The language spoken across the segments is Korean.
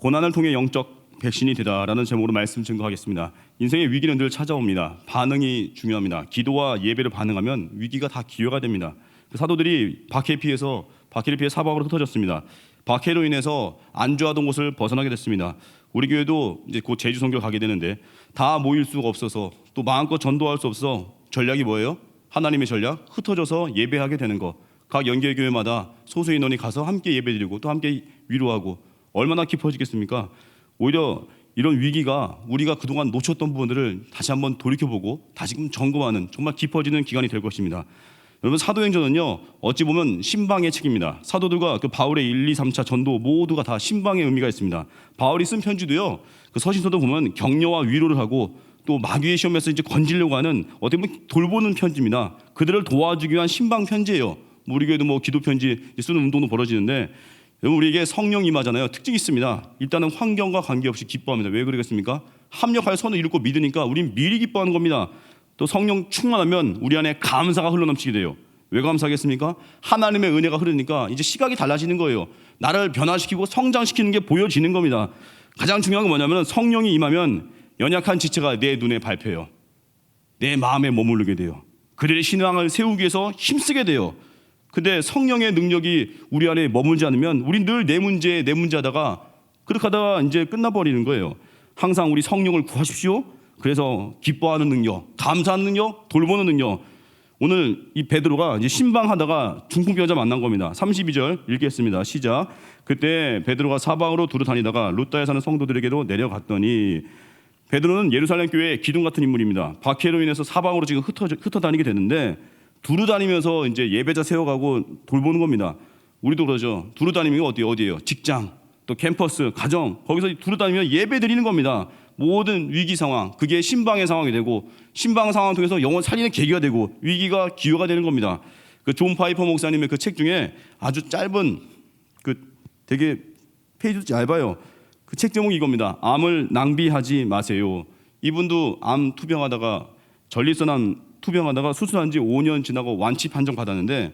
고난을 통해 영적 백신이 되다라는 제목으로 말씀 증거하겠습니다. 인생의 위기는 늘 찾아옵니다. 반응이 중요합니다. 기도와 예배를 반응하면 위기가 다 기회가 됩니다. 사도들이 박해를 피해 사방으로 흩어졌습니다. 박해로 인해서 안주하던 곳을 벗어나게 됐습니다. 우리 교회도 이제 곧 제주 선교 가게 되는데 다 모일 수가 없어서 또 마음껏 전도할 수 없어서 전략이 뭐예요? 하나님의 전략, 흩어져서 예배하게 되는 거. 각 연결교회마다 소수 인원이 가서 함께 예배드리고 또 함께 위로하고 얼마나 깊어지겠습니까? 오히려 이런 위기가 우리가 그동안 놓쳤던 부분들을 다시 한번 돌이켜보고 다시금 점검하는 정말 깊어지는 기간이 될 것입니다. 여러분, 사도행전은요 어찌 보면 신방의 책입니다. 사도들과 그 바울의 1, 2, 3차 전도 모두가 다 신방의 의미가 있습니다. 바울이 쓴 편지도요 그 서신서도 보면 격려와 위로를 하고 또 마귀의 시험에서 이제 건지려고 하는 어떻게 보면 돌보는 편지입니다. 그들을 도와주기 위한 신방 편지예요. 우리 교회도 뭐 기도 편지 쓰는 운동도 벌어지는데 여러분, 우리에게 성령 임하잖아요. 특징이 있습니다. 일단은 환경과 관계없이 기뻐합니다. 왜 그러겠습니까? 합력하여 선을 이루고 믿으니까 우린 미리 기뻐하는 겁니다. 또 성령 충만하면 우리 안에 감사가 흘러넘치게 돼요. 왜 감사하겠습니까? 하나님의 은혜가 흐르니까 이제 시각이 달라지는 거예요. 나를 변화시키고 성장시키는 게 보여지는 겁니다. 가장 중요한 건 뭐냐면 성령이 임하면 연약한 지체가 내 눈에 밟혀요. 내 마음에 머무르게 돼요. 그들의 신앙을 세우기 위해서 힘쓰게 돼요. 근데 성령의 능력이 우리 안에 머물지 않으면 우린 늘 내 문제 하다가 그렇게 하다가 이제 끝나버리는 거예요. 항상 우리 성령을 구하십시오. 그래서 기뻐하는 능력, 감사하는 능력, 돌보는 능력. 오늘 이 베드로가 이제 신방하다가 중풍병자 만난 겁니다. 32절 읽겠습니다. 시작. 그때 베드로가 사방으로 두루 다니다가 루다에 사는 성도들에게로 내려갔더니, 베드로는 예루살렘 교회의 기둥 같은 인물입니다. 박해로 인해서 사방으로 지금 흩어 다니게 되는데 두루 다니면서 이제 예배자 세워가고 돌보는 겁니다. 우리도 그러죠. 두루 다니면 어디예요? 직장, 또 캠퍼스, 가정, 거기서 두루 다니면 예배 드리는 겁니다. 모든 위기 상황, 그게 신방의 상황이 되고 신방 상황을 통해서 영혼 살리는 계기가 되고 위기가 기회가 되는 겁니다. 그 존 파이퍼 목사님의 그 책 중에 아주 짧은 되게 페이지도 짧아요. 그 책 제목이 이겁니다. 암을 낭비하지 마세요. 이분도 암 투병하다가 전립선암 투병하다가 수술한 지 5년 지나고 완치 판정 받았는데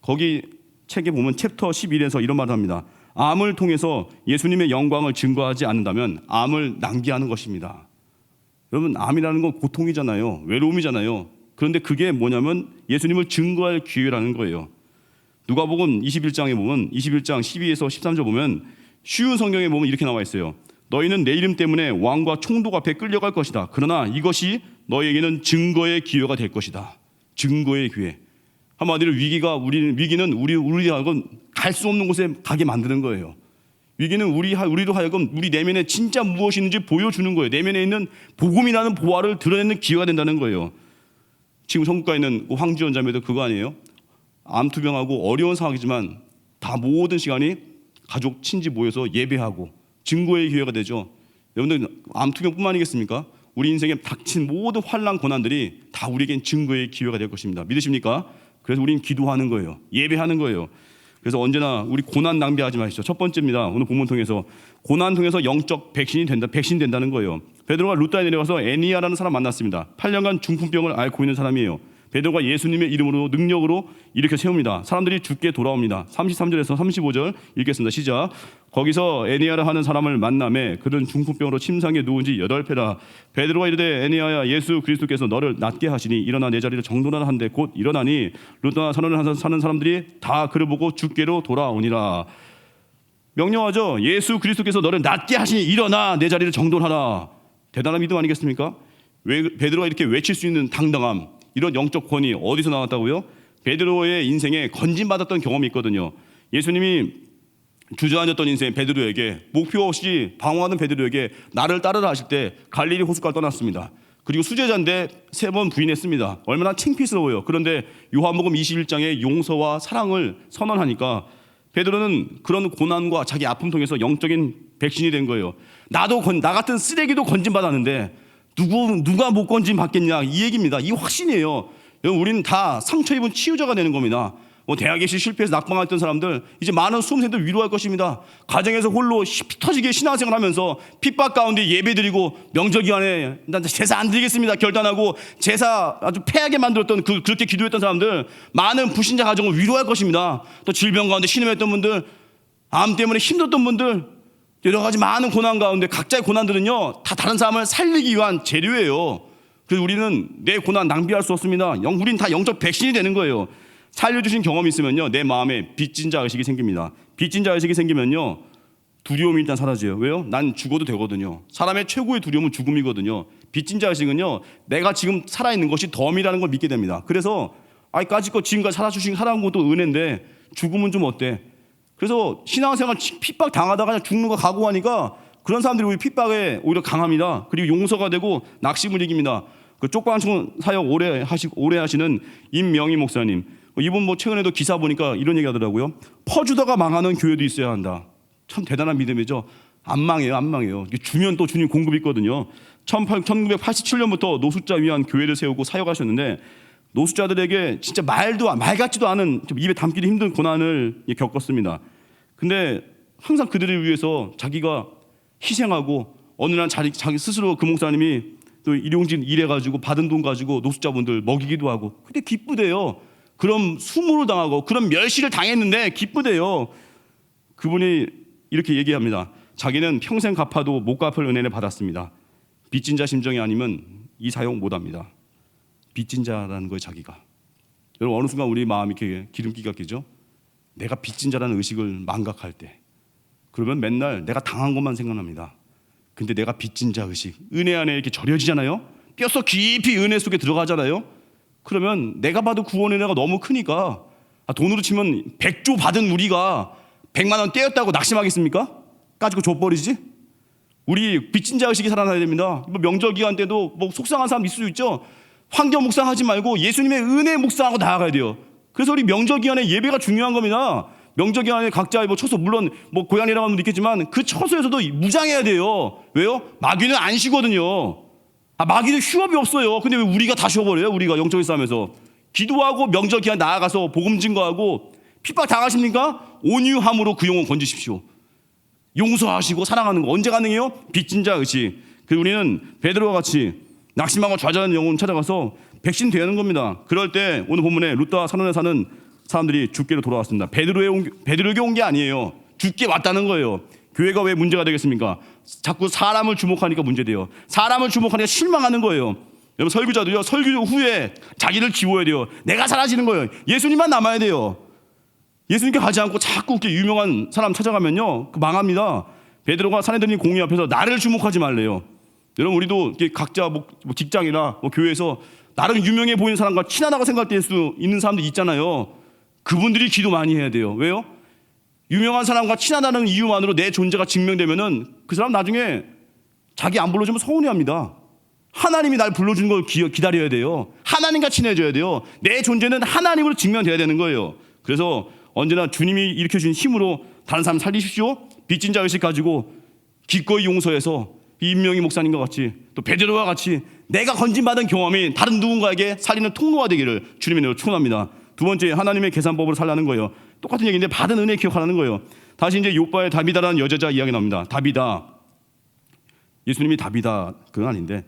거기 책에 보면 챕터 11에서 이런 말을 합니다. 암을 통해서 예수님의 영광을 증거하지 않는다면 암을 낭비하는 것입니다. 여러분, 암이라는 건 고통이잖아요. 외로움이잖아요. 그런데 그게 뭐냐면 예수님을 증거할 기회라는 거예요. 누가복음 21장에 보면 21장 12에서 13절 보면 쉬운 성경에 보면 이렇게 나와 있어요. 너희는 내 이름 때문에 왕과 총독 앞에 끌려갈 것이다. 그러나 이것이 너희에게는 증거의 기회가 될 것이다. 증거의 기회. 한마디로 위기는 우리로 하여금 갈 수 없는 곳에 가게 만드는 거예요. 위기는 우리로 하여금 우리 내면에 진짜 무엇이 있는지 보여주는 거예요. 내면에 있는 복음이라는 보화를 드러내는 기회가 된다는 거예요. 지금 성국가에 있는 황지원 자매도 그거 아니에요? 암투병하고 어려운 상황이지만 다 모든 시간이 가족 친지 모여서 예배하고 증거의 기회가 되죠. 여러분들, 암투병뿐만 아니겠습니까? 우리 인생에 닥친 모든 환난 고난들이 다 우리에겐 증거의 기회가 될 것입니다. 믿으십니까? 그래서 우린 기도하는 거예요. 예배하는 거예요. 그래서 언제나 우리 고난 낭비하지 마시죠. 첫 번째입니다. 오늘 본문 통해서 고난 통해서 영적 백신 된다는 거예요. 베드로가 루다에 내려가서 애니아라는 사람 만났습니다. 8년간 중풍병을 앓고 있는 사람이에요. 베드로가 예수님의 이름으로 능력으로 일으켜 세웁니다. 사람들이 죽게 돌아옵니다. 33절에서 35절 읽겠습니다. 시작. 거기서 애니아라 하는 사람을 만나매 그는 중풍병으로 침상에 누운 지 8회라. 베드로가 이르되 애니아야, 예수 그리스도께서 너를 낫게 하시니 일어나 내 자리를 정돈하라 한데 곧 일어나니 루다 선언을 사는 사람들이 다 그를 보고 주께로 돌아오니라. 명령하죠. 예수 그리스도께서 너를 낫게 하시니 일어나 내 자리를 정돈하라. 대단한 믿음 아니겠습니까? 왜 베드로가 이렇게 외칠 수 있는 당당함, 이런 영적 권위 어디서 나왔다고요? 베드로의 인생에 건진받았던 경험이 있거든요. 예수님이 주저앉았던 인생 베드로에게, 목표 없이 방황하는 베드로에게 나를 따르라 하실 때 갈릴리 호숫가를 떠났습니다. 그리고 수제자인데 3번 부인했습니다. 얼마나 창피스러워요. 그런데 요한복음 21장의 용서와 사랑을 선언하니까 베드로는 그런 고난과 자기 아픔 통해서 영적인 백신이 된 거예요. 나 같은 쓰레기도 건진받았는데 누가 못 건진 받겠냐, 이 얘기입니다. 이 확신이에요. 여러분, 우리는 다 상처 입은 치유자가 되는 겁니다. 대학에 실패해서 낙방했던 사람들, 이제 많은 수험생들 위로할 것입니다. 가정에서 홀로 피 터지게 신앙생활 하면서 핍박 가운데 예배드리고 명절 기간에 난 제사 안 드리겠습니다 결단하고 제사 아주 패하게 만들었던 그렇게 기도했던 사람들, 많은 불신자 가정을 위로할 것입니다. 또 질병 가운데 신음했던 분들, 암 때문에 힘들었던 분들, 여러 가지 많은 고난 가운데 각자의 고난들은요 다 다른 사람을 살리기 위한 재료예요. 그래서 우리는 내 고난 낭비할 수 없습니다. 우린 다 영적 백신이 되는 거예요. 살려주신 경험이 있으면요 내 마음에 빚진 자 의식이 생깁니다. 빚진 자 의식이 생기면요 두려움이 일단 사라져요. 왜요? 난 죽어도 되거든요. 사람의 최고의 두려움은 죽음이거든요. 빚진 자 의식은요 내가 지금 살아있는 것이 덤이라는 걸 믿게 됩니다. 그래서 까짓것 지금까지 살아주신 살아온 것도 은혜인데 죽음은 좀 어때? 그래서 신앙생활 핍박 당하다가 그냥 죽는 거 각오하니까 그런 사람들이 우리 핍박에 오히려 강합니다. 그리고 용서가 되고 낙심을 이깁니다. 그 쪽방촌 사역 오래 하시는 임명희 목사님, 이분 최근에도 기사 보니까 이런 얘기 하더라고요. 퍼주다가 망하는 교회도 있어야 한다. 참 대단한 믿음이죠. 안 망해요, 안 망해요. 주면 또 주님 공급이 있거든요. 1987년부터 노숙자 위한 교회를 세우고 사역하셨는데 노숙자들에게 진짜 말 같지도 않은 입에 담기도 힘든 고난을 겪었습니다. 근데 항상 그들을 위해서 자기가 희생하고 어느 날 자기 스스로 그 목사님이 또 일용직 일해가지고 받은 돈 가지고 노숙자분들 먹이기도 하고 근데 기쁘대요. 그럼 수모를 당하고 그런 멸시를 당했는데 기쁘대요. 그분이 이렇게 얘기합니다. 자기는 평생 갚아도 못 갚을 은혜를 받았습니다. 빚진 자 심정이 아니면 이 사용 못합니다. 빚진 자라는 거예요, 자기가. 여러분 어느 순간 우리 마음이 이렇게 기름기가 끼죠. 내가 빚진 자라는 의식을 망각할 때, 그러면 맨날 내가 당한 것만 생각납니다. 근데 내가 빚진 자 의식, 은혜 안에 이렇게 절여지잖아요. 뼛속 깊이 은혜 속에 들어가잖아요. 그러면 내가 받은 구원 은혜가 너무 크니까 돈으로 치면 100조 받은 우리가 100만 원 떼었다고 낙심하겠습니까? 가지고 줘버리지? 우리 빚진 자 의식이 살아나야 됩니다. 명절 기간 때도 속상한 사람 있을 수 있죠. 황경 묵상하지 말고 예수님의 은혜 묵상하고 나아가야 돼요. 그래서 우리 명절 기간에 예배가 중요한 겁니다. 명절 기간에 각자 처소, 물론 고향이라고 하면 있겠지만 그 처소에서도 무장해야 돼요. 왜요? 마귀는 안 쉬거든요. 마귀는 휴업이 없어요. 근데 왜 우리가 다 쉬어버려요? 우리가 영적인 싸움에서 기도하고 명절 기간 나아가서 복음 증거하고 핍박 당하십니까? 온유함으로 그 영혼 건지십시오. 용서하시고 사랑하는 거 언제 가능해요? 빚진 자 의식. 그리고 우리는 베드로와 같이 낙심하고 좌절하는 영혼 찾아가서 백신 되는 겁니다. 그럴 때 오늘 본문에 룻다 산원에 사는 사람들이 죽게로 돌아왔습니다. 베드로에게 온 게 아니에요. 죽게 왔다는 거예요. 교회가 왜 문제가 되겠습니까? 자꾸 사람을 주목하니까 문제돼요. 사람을 주목하니까 실망하는 거예요. 여러분 설교자도요, 설교 후에 자기를 지워야 돼요. 내가 사라지는 거예요. 예수님만 남아야 돼요. 예수님께 가지 않고 자꾸 이렇게 유명한 사람 찾아가면요, 망합니다. 베드로가 사내들인 공의 앞에서 나를 주목하지 말래요. 여러분 우리도 각자 직장이나 교회에서 나름 유명해 보이는 사람과 친하다고 생각될 수 있는 사람들 있잖아요. 그분들이 기도 많이 해야 돼요. 왜요? 유명한 사람과 친하다는 이유만으로 내 존재가 증명되면은 그 사람 나중에 자기 안 불러주면 서운해합니다. 하나님이 날 불러주는 걸 기다려야 돼요. 하나님과 친해져야 돼요. 내 존재는 하나님으로 증명돼야 되는 거예요. 그래서 언제나 주님이 일으켜주신 힘으로 다른 사람 살리십시오. 빚진 자 의식 가지고 기꺼이 용서해서 임명희 목사님과 같이 또 베드로와 같이 내가 건진받은 경험이 다른 누군가에게 살리는 통로가 되기를 주님의 이름으로 축원합니다. 두 번째, 하나님의 계산법으로 살라는 거예요. 똑같은 얘기인데 받은 은혜 기억하라는 거예요. 다시 이제 욥과의 다비다라는 여자자 이야기 나옵니다. 다비다, 예수님이 다비다 그건 아닌데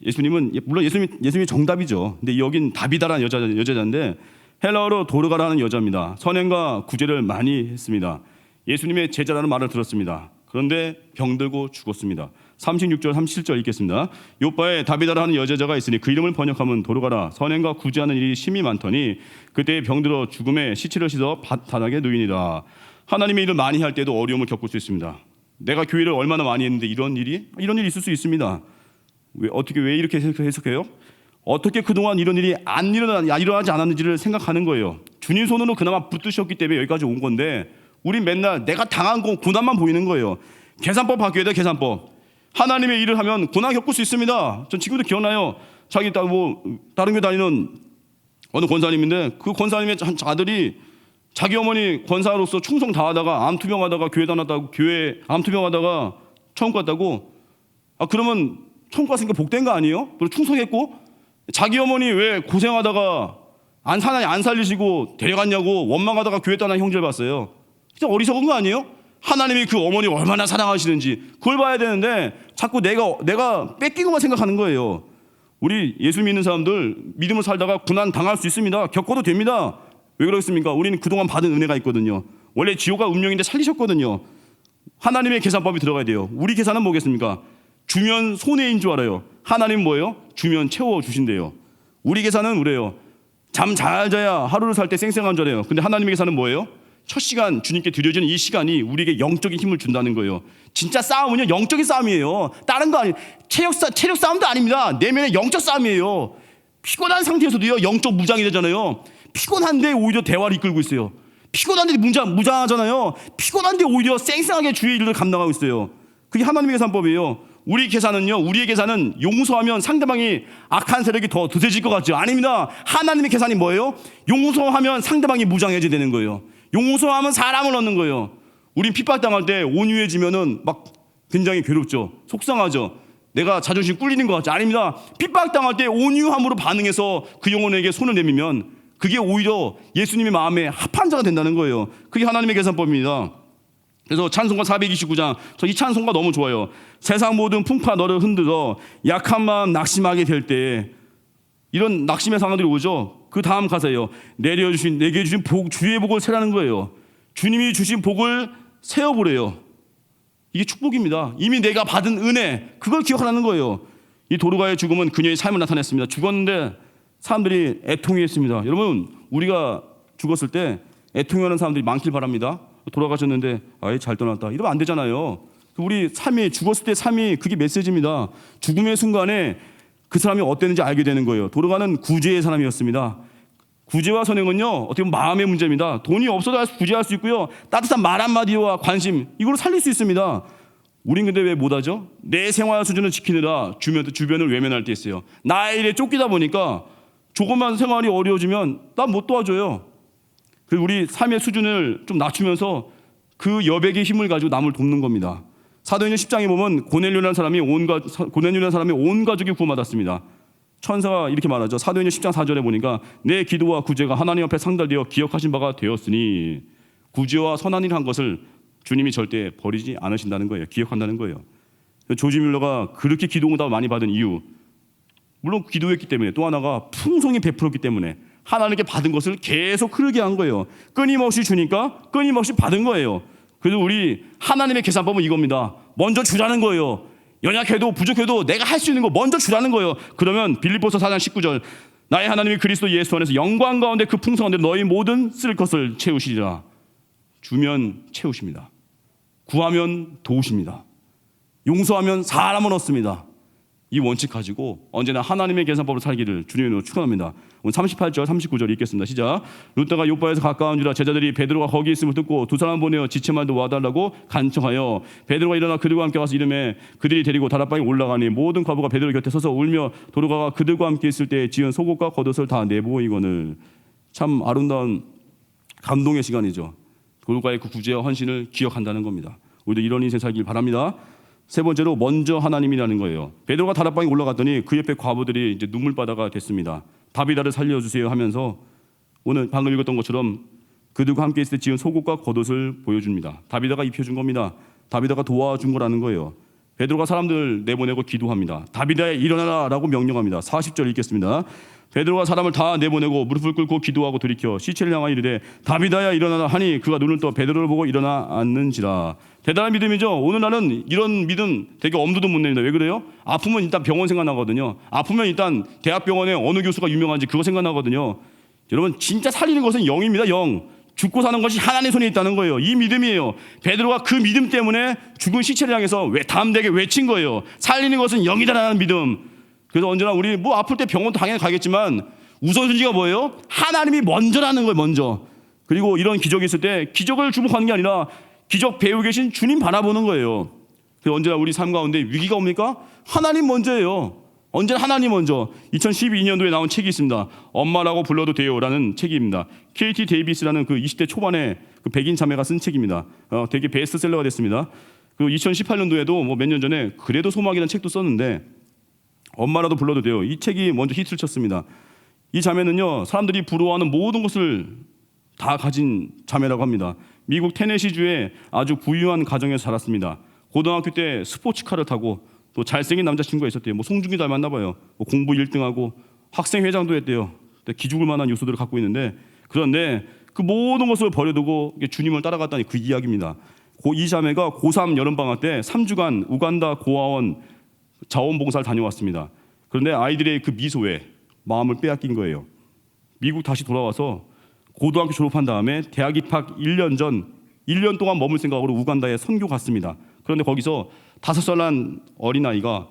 예수님은 물론 예수님이 정답이죠. 근데 여긴 다비다라는 여자자인데 헬라어로 도르가라는 여자입니다. 선행과 구제를 많이 했습니다. 예수님의 제자라는 말을 들었습니다. 그런데 병들고 죽었습니다. 36절 37절 읽겠습니다. 욥바에 다비다라는 여자자가 있으니 그 이름을 번역하면 도르가라. 선행과 구제하는 일이 심히 많더니 그때 병들어 죽음에 시체를 씻어 바닥에 누이니라. 하나님의 일을 많이 할 때도 어려움을 겪을 수 있습니다. 내가 교회를 얼마나 많이 했는데 이런 일이 있을 수 있습니다. 왜 이렇게 해석해요? 어떻게 그동안 이런 일이 일어나지 않았는지를 생각하는 거예요. 주님 손으로 그나마 붙드셨기 때문에 여기까지 온 건데 우린 맨날 내가 당한 건 고난만 보이는 거예요. 계산법 바뀌어야 돼. 계산법. 하나님의 일을 하면 고난 겪을 수 있습니다. 전 지금도 기억나요. 자기 다른 교회 다니는 어느 권사님인데 그 권사님의 아들이 자기 어머니 권사로서 충성 다하다가 암투병하다가 교회 다녔다고 교회 암투병하다가 천국 갔다고. 그러면 천국 갔으니까 복된 거 아니에요? 그리고 충성했고 자기 어머니 왜 고생하다가 안 살리시고 데려갔냐고 원망하다가 교회 떠난 형제를 봤어요. 진짜 어리석은 거 아니에요? 하나님이 그 어머니 얼마나 사랑하시는지 그걸 봐야 되는데 자꾸 내가 뺏기고만 생각하는 거예요. 우리 예수 믿는 사람들 믿음을 살다가 고난 당할 수 있습니다. 겪어도 됩니다. 왜 그러겠습니까? 우리는 그동안 받은 은혜가 있거든요. 원래 지옥과 운명인데 살리셨거든요. 하나님의 계산법이 들어가야 돼요. 우리 계산은 뭐겠습니까? 주면 손해인 줄 알아요. 하나님은 뭐예요? 주면 채워주신대요. 우리 계산은 그래요. 잠 잘 자야 하루를 살 때 쌩쌩한 줄 알아요. 근데 하나님의 계산은 뭐예요? 첫 시간 주님께 드려지는 이 시간이 우리에게 영적인 힘을 준다는 거예요. 진짜 싸움은요 영적인 싸움이에요. 다른 거 아니에요. 체력 싸움도 아닙니다. 내면의 영적 싸움이에요. 피곤한 상태에서도요 영적 무장이 되잖아요. 피곤한데 오히려 대화를 이끌고 있어요. 피곤한데 무장하잖아요. 피곤한데 오히려 쌩쌩하게 주의 일을 감당하고 있어요. 그게 하나님의 계산법이에요. 우리의 계산은 용서하면 상대방이 악한 세력이 더 드세질 것 같죠? 아닙니다. 하나님의 계산이 뭐예요? 용서하면 상대방이 무장해져야 되는 거예요. 용서하면 사람을 얻는 거예요. 우린 핍박당할 때 온유해지면은 막 굉장히 괴롭죠. 속상하죠. 내가 자존심 꿀리는 것 같죠? 아닙니다. 핍박당할 때 온유함으로 반응해서 그 영혼에게 손을 내밀면 그게 오히려 예수님의 마음에 합한 자가 된다는 거예요. 그게 하나님의 계산법입니다. 그래서 찬송가 429장, 저 이 찬송가 너무 좋아요. 세상 모든 풍파 너를 흔들어 약한 마음 낙심하게 될 때, 이런 낙심의 상황들이 오죠. 그 다음 가사예요. 내게 주신 복, 주의 복을 세라는 거예요. 주님이 주신 복을 세어보래요. 이게 축복입니다. 이미 내가 받은 은혜, 그걸 기억하라는 거예요. 이 도르가의 죽음은 그녀의 삶을 나타냈습니다. 죽었는데 사람들이 애통했습니다. 여러분, 우리가 죽었을 때 애통하는 사람들이 많길 바랍니다. 돌아가셨는데 아예 잘 떠났다 이러면 안 되잖아요. 우리 삶이, 죽었을 때 삶이, 그게 메시지입니다. 죽음의 순간에 그 사람이 어땠는지 알게 되는 거예요. 도르가는 구제의 사람이었습니다. 구제와 선행은요 어떻게 보면 마음의 문제입니다. 돈이 없어도 구제할 수 있고요, 따뜻한 말 한마디와 관심, 이걸 살릴 수 있습니다. 우린 근데 왜 못하죠? 내 생활 수준을 지키느라 주변을 외면할 때 있어요. 나의 일에 쫓기다 보니까 조금만 생활이 어려워지면 난 못 도와줘요. 그리고 우리 삶의 수준을 좀 낮추면서 그 여백의 힘을 가지고 남을 돕는 겁니다. 사도행전 10장에 보면 고넬료라는 사람이 온 가족이 구원받았습니다. 천사가 이렇게 말하죠. 사도행전 10장 4절에 보니까 내 기도와 구제가 하나님 앞에 상달되어 기억하신 바가 되었으니, 구제와 선한 일을 한 것을 주님이 절대 버리지 않으신다는 거예요. 기억한다는 거예요. 조지 뮬러가 그렇게 기도응답을 많이 받은 이유, 물론 기도했기 때문에, 또 하나가 풍성히 베풀었기 때문에 하나님께 받은 것을 계속 흐르게 한 거예요. 끊임없이 주니까 끊임없이 받은 거예요. 그래서 우리 하나님의 계산법은 이겁니다. 먼저 주라는 거예요. 연약해도 부족해도 내가 할 수 있는 거 먼저 주라는 거예요. 그러면 빌립보서 4장 19절, 나의 하나님이 그리스도 예수 안에서 영광 가운데 그 풍성한 데 너희 모든 쓸 것을 채우시리라. 주면 채우십니다. 구하면 도우십니다. 용서하면 사람을 얻습니다. 이 원칙 가지고 언제나 하나님의 계산법을 살기를 주님의 이름으로 축원합니다. 오늘 38절 39절 읽겠습니다. 시작. 룻다가 요바에서 가까운 주라 제자들이 베드로가 거기 있음을 듣고 두 사람 보내어 지체만도 와달라고 간청하여 베드로가 일어나 그들과 함께 와서 이름에 그들이 데리고 다락방에 올라가니 모든 과부가 베드로 곁에 서서 울며 도르가가 그들과 함께 있을 때 지은 속옷과 겉옷을 다 내보이거늘. 참 아름다운 감동의 시간이죠. 도르가의 그 구제와 헌신을 기억한다는 겁니다. 우리도 이런 인생 살길 바랍니다. 세 번째로 먼저 하나님이라는 거예요. 베드로가 다락방에 올라갔더니 그 옆에 과부들이 이제 눈물바다가 됐습니다. 다비다를 살려주세요 하면서 오늘 방금 읽었던 것처럼 그들과 함께 있을 때 지은 속옷과 겉옷을 보여줍니다. 다비다가 입혀준 겁니다. 다비다가 도와준 거라는 거예요. 베드로가 사람들 내보내고 기도합니다. 다비다야 일어나라 라고 명령합니다. 40절 읽겠습니다. 베드로가 사람을 다 내보내고 무릎을 꿇고 기도하고 돌이켜 시체를 향하여 이르되 다비다야 일어나라 하니 그가 눈을 떠 베드로를 보고 일어나 앉는지라. 대단한 믿음이죠. 오늘날은 이런 믿음 되게 엄두도 못 냅니다. 왜 그래요? 아프면 일단 병원 생각나거든요. 아프면 일단 대학병원에 어느 교수가 유명한지 그거 생각나거든요. 여러분, 진짜 살리는 것은 영입니다. 영. 죽고 사는 것이 하나님의 손에 있다는 거예요. 이 믿음이에요. 베드로가 그 믿음 때문에 죽은 시체를 향해서 담대하게 외친 거예요. 살리는 것은 영이다라는 믿음. 그래서 언제나 우리 뭐 아플 때 병원 당연히 가겠지만 우선순위가 뭐예요? 하나님이 먼저라는 거예요. 먼저. 그리고 이런 기적이 있을 때 기적을 주목하는 게 아니라 기적 배우고 계신 주님 바라보는 거예요. 그래서 언제나 우리 삶 가운데 위기가 옵니까? 하나님 먼저예요. 언제나 하나님 먼저. 2012년도에 나온 책이 있습니다. 엄마라고 불러도 돼요라는 책입니다. KT 데이비스라는 그 20대 초반의 그 백인 자매가 쓴 책입니다. 되게 베스트셀러가 됐습니다. 그 2018년도에도 뭐 몇 년 전에 그래도 소망이라는 책도 썼는데 엄마라도 불러도 돼요. 이 책이 먼저 히트를 쳤습니다. 이 자매는요, 사람들이 부러워하는 모든 것을 다 가진 자매라고 합니다. 미국 테네시주의 아주 부유한 가정에서 자랐습니다. 고등학교 때 스포츠카를 타고 또 잘생긴 남자친구가 있었대요. 뭐 송중기 닮았나 봐요. 뭐 공부 1등하고 학생회장도 했대요. 기죽을 만한 요소들을 갖고 있는데, 그런데 그 모든 것을 버려두고 주님을 따라갔다니 그 이야기입니다. 이 자매가 고3 여름방학 때 3주간 우간다 고아원 자원봉사를 다녀왔습니다. 그런데 아이들의 그 미소에 마음을 빼앗긴 거예요. 미국 다시 돌아와서 고등학교 졸업한 다음에 대학 입학 1년 동안 머물 생각으로 우간다에 선교 갔습니다. 그런데 거기서 5살 난 어린아이가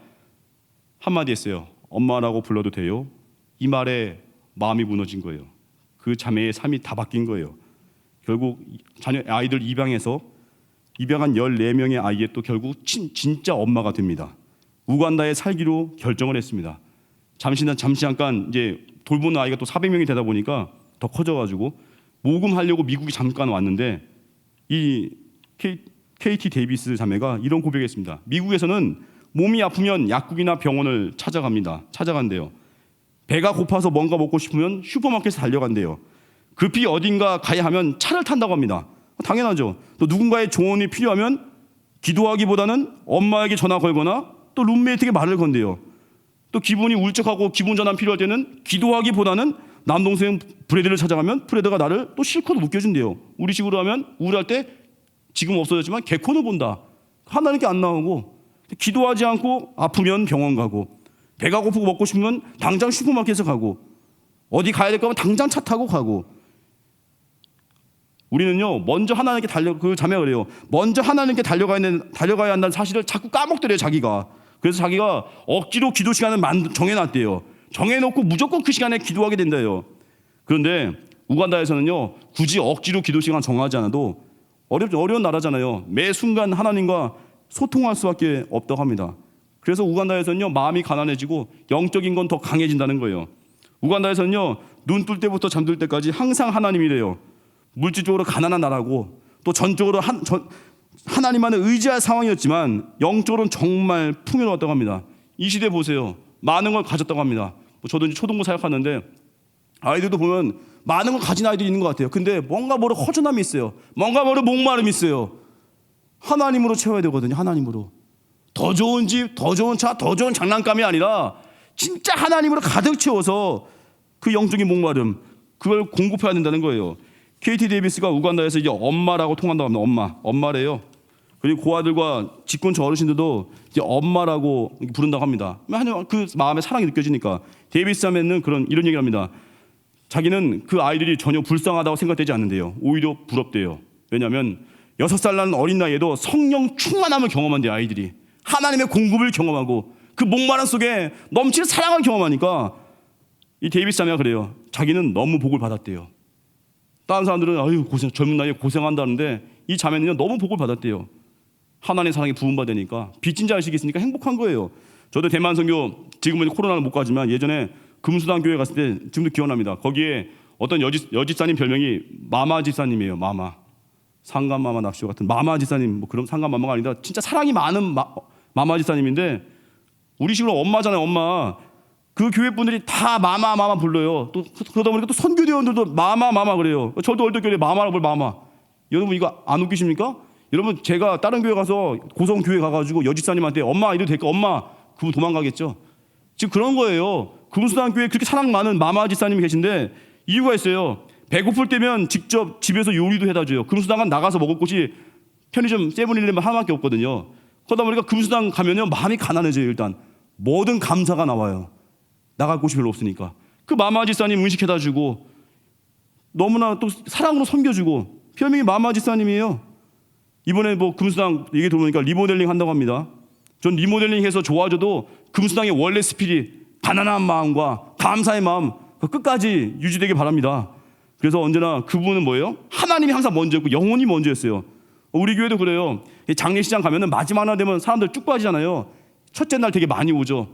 한마디 했어요. 엄마라고 불러도 돼요? 이 말에 마음이 무너진 거예요. 그 자매의 삶이 다 바뀐 거예요. 결국 아이들 입양한 14명의 아이의 또 결국 진짜 엄마가 됩니다. 우간다에 살기로 결정을 했습니다. 잠시 잠깐 이제 돌보는 아이가 또 400명이 되다 보니까 더 커져가지고 모금하려고 미국에 잠깐 왔는데 이 KT 데이비스 자매가 이런 고백했습니다. 미국에서는 몸이 아프면 약국이나 병원을 찾아간대요. 배가 고파서 뭔가 먹고 싶으면 슈퍼마켓에 달려간대요. 급히 어딘가 가야 하면 차를 탄다고 합니다. 당연하죠. 또 누군가의 조언이 필요하면 기도하기보다는 엄마에게 전화 걸거나 또 룸메이트에게 말을 건대요. 또 기분이 울적하고 기분 전환 필요할 때는 기도하기보다는 남동생 브래드를 찾아가면 브래드가 나를 또 실컷 웃겨준대요. 우리 식으로 하면 우울할 때 지금 없어졌지만 개콘을 본다. 하나님께 안 나오고 기도하지 않고 아프면 병원 가고 배가 고프고 먹고 싶으면 당장 슈퍼마켓에 가고 어디 가야 될 거면 당장 차 타고 가고 우리는요 먼저 하나님께 그 자매가 그래요. 먼저 하나님께 달려가야 한다는 사실을 자꾸 까먹더래요 자기가. 그래서 자기가 억지로 기도 시간을 정해놨대요. 정해놓고 무조건 그 시간에 기도하게 된대요. 그런데 우간다에서는요 굳이 억지로 기도 시간 정하지 않아도 어려운 나라잖아요. 매 순간 하나님과 소통할 수밖에 없다고 합니다. 그래서 우간다에서는요 마음이 가난해지고 영적인 건 더 강해진다는 거예요. 우간다에서는요 눈 뜰 때부터 잠들 때까지 항상 하나님이래요. 물질적으로 가난한 나라고 또 전적으로 하나님만을 의지할 상황이었지만 영적으로는 정말 풍요로웠다고 합니다. 이 시대 보세요. 많은 걸 가졌다고 합니다. 저도 이제 초등부 사역하는데 아이들도 보면 많은 걸 가진 아이들이 있는 것 같아요. 근데 뭔가 모르 허전함이 있어요. 뭔가 모르 목마름이 있어요. 하나님으로 채워야 되거든요. 하나님으로. 더 좋은 집, 더 좋은 차, 더 좋은 장난감이 아니라 진짜 하나님으로 가득 채워서 그 영적인 목마름 그걸 공급해야 된다는 거예요. KT 데이비스가 우간다에서 이제 엄마라고 통한다고 합니다. 엄마래요. 그리고 고아들과 직권처 어르신들도 이제 엄마라고 부른다고 합니다. 그 마음의 사랑이 느껴지니까. 데이비스 자매는 이런 얘기를 합니다. 자기는 그 아이들이 전혀 불쌍하다고 생각되지 않는데요. 오히려 부럽대요. 왜냐하면 6살 난 어린 나이에도 성령 충만함을 경험한대요. 아이들이. 하나님의 공급을 경험하고 그 목마름 속에 넘치는 사랑을 경험하니까 이 데이비스 자매가 그래요. 자기는 너무 복을 받았대요. 다른 사람들은 젊은 나이에 고생한다는데 이 자매는요 너무 복을 받았대요. 하나님의 사랑에 부음받으니까 빚진 자식이 있으니까 행복한 거예요. 저도 대만 선교 지금은 코로나를 못 가지만 예전에 금수당 교회 갔을 때 지금도 기억납니다. 거기에 어떤 여집사님 별명이 마마 집사님이에요. 마마. 상간마마 납시오 같은 마마 집사님 그런 상간마마가 아니라 진짜 사랑이 많은 마마 집사님인데 우리식으로 엄마잖아요. 엄마. 그 교회 분들이 다 마마 불러요. 또 그러다 보니까 또 선교대원들도 마마 그래요. 저도 얼떨결에 마마라고 마마. 여러분 이거 안 웃기십니까? 여러분 제가 다른 교회 가서 고성교회 가가지고 여집사님한테 엄마 이래도 될까? 엄마 그분 도망가겠죠. 지금 그런 거예요. 금수당교회에 그렇게 사랑 많은 마마 집사님이 계신데 이유가 있어요. 배고플 때면 직접 집에서 요리도 해다 줘요. 금수당은 나가서 먹을 곳이 편의점 세븐일레븐 하나밖에 없거든요. 그러다 보니까 금수당 가면요 마음이 가난해져요. 일단 뭐든 감사가 나와요. 나갈 곳이 별로 없으니까. 그 마마 집사님 음식해다 주고 너무나 또 사랑으로 섬겨주고 별명이 마마 집사님이에요. 이번에 금수당 얘기 들어보니까 리모델링 한다고 합니다. 전 리모델링해서 좋아져도 금수당의 원래 스피릿 가난한 마음과 감사의 마음 끝까지 유지되길 바랍니다. 그래서 언제나 그분은 뭐예요? 하나님이 항상 먼저였고 영혼이 먼저였어요. 우리 교회도 그래요. 장례식장 가면은 마지막 날 되면 사람들 쭉 빠지잖아요. 첫째 날 되게 많이 오죠.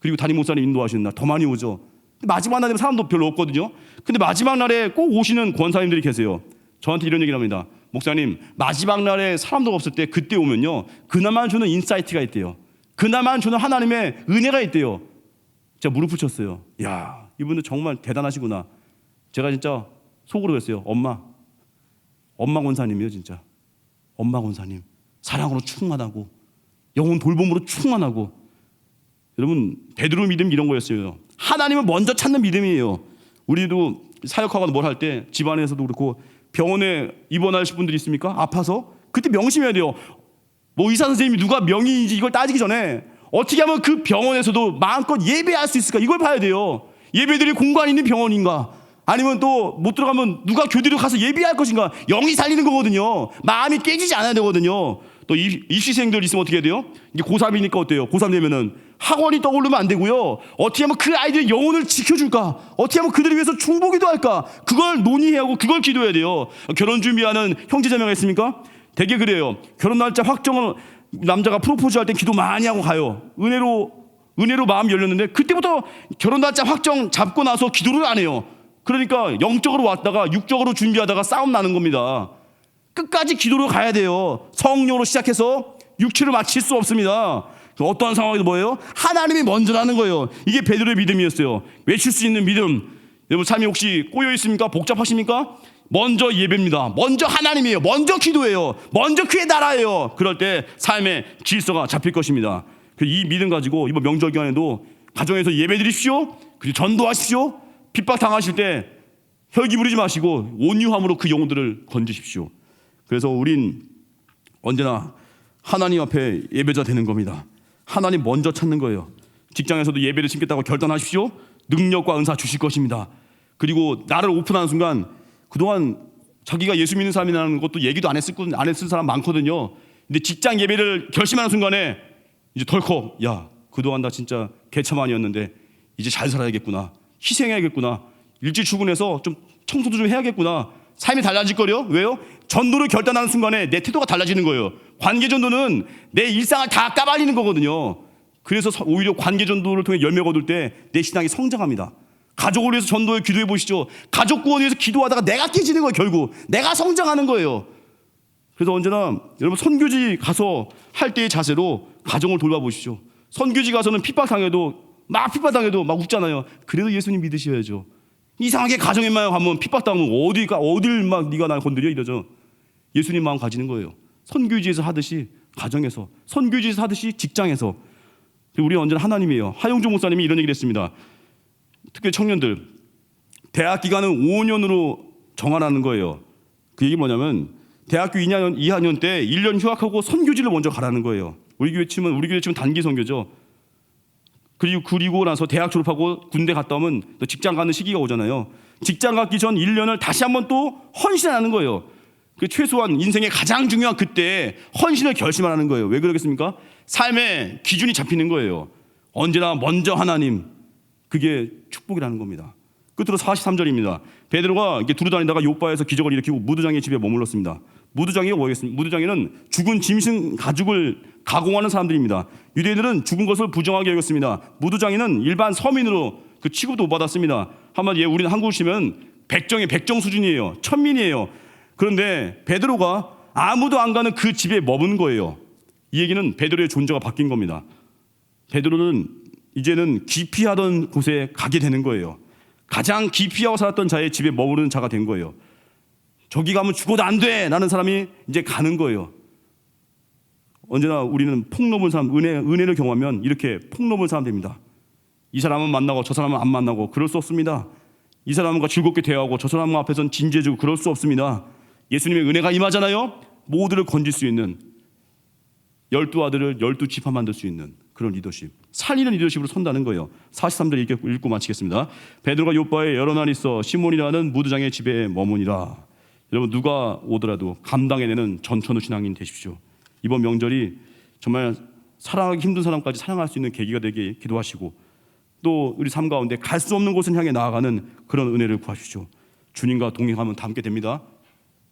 그리고 담임 목사님 인도하시는 날 더 많이 오죠. 마지막 날 되면 사람도 별로 없거든요. 근데 마지막 날에 꼭 오시는 권사님들이 계세요. 저한테 이런 얘기를 합니다. 목사님 마지막 날에 사람도 없을 때 그때 오면요 그나마 주는 인사이트가 있대요. 그나마 주는 하나님의 은혜가 있대요. 제가 무릎 붙였어요. 야 이분들 정말 대단하시구나. 제가 진짜 속으로 그랬어요. 엄마 권사님이에요. 진짜 엄마 권사님 사랑으로 충만하고 영혼 돌봄으로 충만하고. 여러분 베드로 믿음 이런 거였어요. 하나님을 먼저 찾는 믿음이에요. 우리도 사역하거나 뭘 할 때 집안에서도 그렇고 병원에 입원하실 분들이 있습니까? 아파서 그때 명심해야 돼요. 뭐 의사 선생님이 누가 명의인지 이걸 따지기 전에 어떻게 하면 그 병원에서도 마음껏 예배할 수 있을까, 이걸 봐야 돼요. 예배드릴 공간이 있는 병원인가, 아니면 또 못 들어가면 누가 교대로 가서 예배할 것인가. 영이 살리는 거거든요. 마음이 깨지지 않아야 되거든요. 또 입시생들 있으면 어떻게 해야 돼요? 이제 고3이니까 어때요? 고3 되면은 학원이 떠오르면 안 되고요. 어떻게 하면 그 아이들의 영혼을 지켜줄까, 어떻게 하면 그들을 위해서 중보기도 할까, 그걸 논의해야 하고 그걸 기도해야 돼요. 결혼 준비하는 형제자매가 있습니까? 되게 그래요. 결혼 날짜 확정을 남자가 프로포즈 할 때 기도 많이 하고 가요. 은혜로 마음이 열렸는데 그때부터 결혼 날짜 확정 잡고 나서 기도를 안 해요. 그러니까 영적으로 왔다가 육적으로 준비하다가 싸움 나는 겁니다. 끝까지 기도로 가야 돼요. 성령으로 시작해서 육체를 마칠 수 없습니다. 어떠한 상황에도 뭐예요? 하나님이 먼저라는 거예요. 이게 베드로의 믿음이었어요. 외칠 수 있는 믿음. 여러분 삶이 혹시 꼬여 있습니까? 복잡하십니까? 먼저 예배입니다. 먼저 하나님이에요. 먼저 기도해요. 먼저 그의 나라예요. 그럴 때 삶의 질서가 잡힐 것입니다. 이 믿음 가지고 이번 명절 기간에도 가정에서 예배 드립시오. 그리고 전도하십시오. 핍박 당하실 때 혈기 부리지 마시고 온유함으로 그 영혼들을 건지십시오. 그래서 우린 언제나 하나님 앞에 예배자 되는 겁니다. 하나님 먼저 찾는 거예요. 직장에서도 예배를 심겠다고 결단하십시오. 능력과 은사 주실 것입니다. 그리고 나를 오픈하는 순간, 그동안 자기가 예수 믿는 사람이라는 것도 얘기도 안 했을 사람 많거든요. 근데 직장 예배를 결심하는 순간에 이제 덜컥, 야, 그동안 나 진짜 개차만이었는데 이제 잘 살아야겠구나, 희생해야겠구나, 일찍 출근해서 좀 청소도 좀 해야겠구나. 삶이 달라질 거요. 왜요? 전도를 결단하는 순간에 내 태도가 달라지는 거예요. 관계 전도는 내 일상을 다 까발리는 거거든요. 그래서 오히려 관계 전도를 통해 열매가 얻을 때 내 신앙이 성장합니다. 가족을 위해서 전도에 기도해 보시죠. 가족 구원을 위해서 기도하다가 내가 깨지는 거예요. 결국 내가 성장하는 거예요. 그래서 언제나 여러분 선교지 가서 할 때의 자세로 가정을 돌봐보시죠. 선교지 가서는 핍박당해도 막 웃잖아요. 그래도 예수님 믿으셔야죠. 이상하게 가정에만 가면 핍박당하면 어딜 막 네가 날 건드려 이러죠. 예수님 마음 가지는 거예요. 선교지에서 하듯이 가정에서, 선교지에서 하듯이 직장에서. 우리 언제나 하나님이에요. 하용조 목사님이 이런 얘기를 했습니다. 특히 청년들, 대학 기간은 5년으로 정하라는 거예요. 그 얘기 뭐냐면 대학교 2학년 때 1년 휴학하고 선교지를 먼저 가라는 거예요. 우리 교회 치면 단기 선교죠. 그리고 나서 대학 졸업하고 군대 갔다 오면 또 직장 가는 시기가 오잖아요. 직장 가기 전 1년을 다시 한번 또 헌신하는 거예요. 그 최소한 인생의 가장 중요한 그때 헌신을 결심하는 거예요. 왜 그러겠습니까? 삶의 기준이 잡히는 거예요. 언제나 먼저 하나님, 그게 축복이라는 겁니다. 끝으로 43절입니다. 베드로가 이렇게 두루다니다가 요바에서 기적을 일으키고 무두장의 집에 머물렀습니다. 무두장이가 뭐겠습니까? 무두장이는 죽은 짐승 가죽을 가공하는 사람들입니다. 유대인들은 죽은 것을 부정하게 여겼습니다. 무두장이는 일반 서민으로 그 취급도 못 받았습니다. 한마디로 우리는 한국을 치면 백정 수준이에요. 천민이에요. 그런데 베드로가 아무도 안 가는 그 집에 머문 거예요. 이 얘기는 베드로의 존재가 바뀐 겁니다. 베드로는 이제는 기피하던 곳에 가게 되는 거예요. 가장 기피하고 살았던 자의 집에 머무르는 자가 된 거예요. 저기 가면 죽어도 안 돼 라는 사람이 이제 가는 거예요. 언제나 우리는 폭 넘은 사람, 은혜를 경험하면 이렇게 폭 넘은 사람 됩니다. 이 사람은 만나고 저 사람은 안 만나고 그럴 수 없습니다. 이 사람과 즐겁게 대화하고 저 사람 앞에서는 진지해지고 그럴 수 없습니다. 예수님의 은혜가 임하잖아요. 모두를 건질 수 있는, 12아들을 12지파 만들 수 있는 그런 리더십, 살리는 리더십으로 선다는 거예요. 43절 읽고 마치겠습니다. 베드로가 요바에 여러 날 있어 시몬이라는 무두장의 집에 머무니라. 여러분, 누가 오더라도 감당해내는 전천후 신앙인 되십시오. 이번 명절이 정말 사랑하기 힘든 사람까지 사랑할 수 있는 계기가 되게 기도하시고, 또 우리 삶 가운데 갈 수 없는 곳을 향해 나아가는 그런 은혜를 구하십시오. 주님과 동행하면 닮게 됩니다.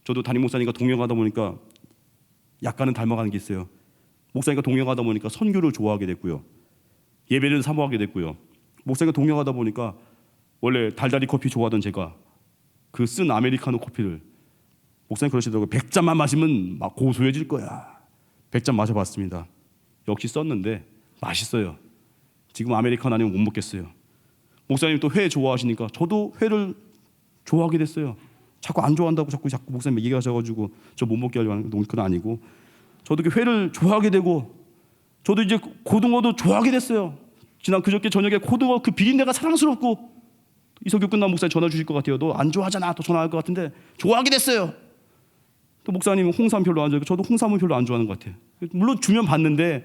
저도 담임 목사님과 동행하다 보니까 약간은 닮아가는 게 있어요. 목사님과 동행하다 보니까 선교를 좋아하게 됐고요. 예배를 사모하게 됐고요. 목사님과 동행하다 보니까 원래 달달이 커피 좋아하던 제가 그 쓴 아메리카노 커피를, 목사님 그러시더라고요. 100잔만 마시면 막 고소해질 거야. 100잔 마셔봤습니다. 역시 썼는데 맛있어요. 지금 아메리카노 아니면 못 먹겠어요. 목사님 또 회 좋아하시니까 저도 회를 좋아하게 됐어요. 자꾸 안 좋아한다고 자꾸 목사님 얘기하셔가지고 저 못 먹게 하려고 하는 건 아니고, 저도 회를 좋아하게 되고, 저도 이제 고등어도 좋아하게 됐어요. 지난 그저께 저녁에 고등어 그 비린내가 사랑스럽고, 이 설교 끝나면 목사님 전화 주실 것 같아요. 너 안 좋아하잖아. 또 전화할 것 같은데 좋아하게 됐어요. 또 목사님은 홍삼 별로 안 좋아하고 저도 홍삼은 별로 안 좋아하는 것 같아요. 물론 주면 받는데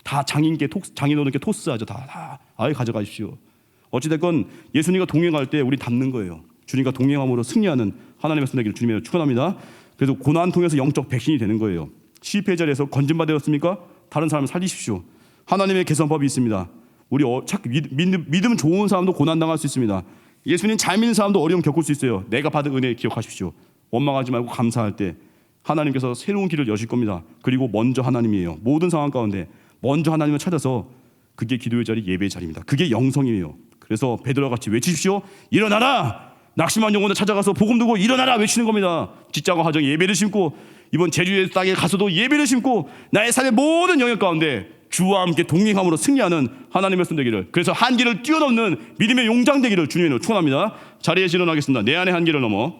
다 장인어른께 토스하죠. 다 아예 가져가십시오. 어찌됐건 예수님과 동행할 때 우리 닮는 거예요. 주님과 동행함으로 승리하는 하나님의 말씀 되기를 주님의 축원합니다. 그래서 고난 통해서 영적 백신이 되는 거예요. 시편 자리에서 건진받으셨습니까? 다른 사람을 살리십시오. 하나님의 개선법이 있습니다. 우리 믿음 좋은 사람도 고난 당할 수 있습니다. 예수님 잘 믿는 사람도 어려움 겪을 수 있어요. 내가 받은 은혜 기억하십시오. 원망하지 말고 감사할 때 하나님께서 새로운 길을 여실 겁니다. 그리고 먼저 하나님이에요. 모든 상황 가운데 먼저 하나님을 찾아서 그게 기도의 자리, 예배의 자리입니다. 그게 영성이에요. 그래서 베드로와 같이 외치십시오. 일어나라! 낙심한 영혼을 찾아가서 복음 두고 일어나라! 외치는 겁니다. 직장과 가정 예배를 심고 이번 제주의 땅에 가서도 예배를 심고 나의 삶의 모든 영역 가운데 주와 함께 동행함으로 승리하는 하나님의 말씀 되기를, 그래서 한계를 뛰어넘는 믿음의 용장 되기를 주님으로 축원합니다. 자리에 일어나겠습니다. 내 안의 한계를 넘어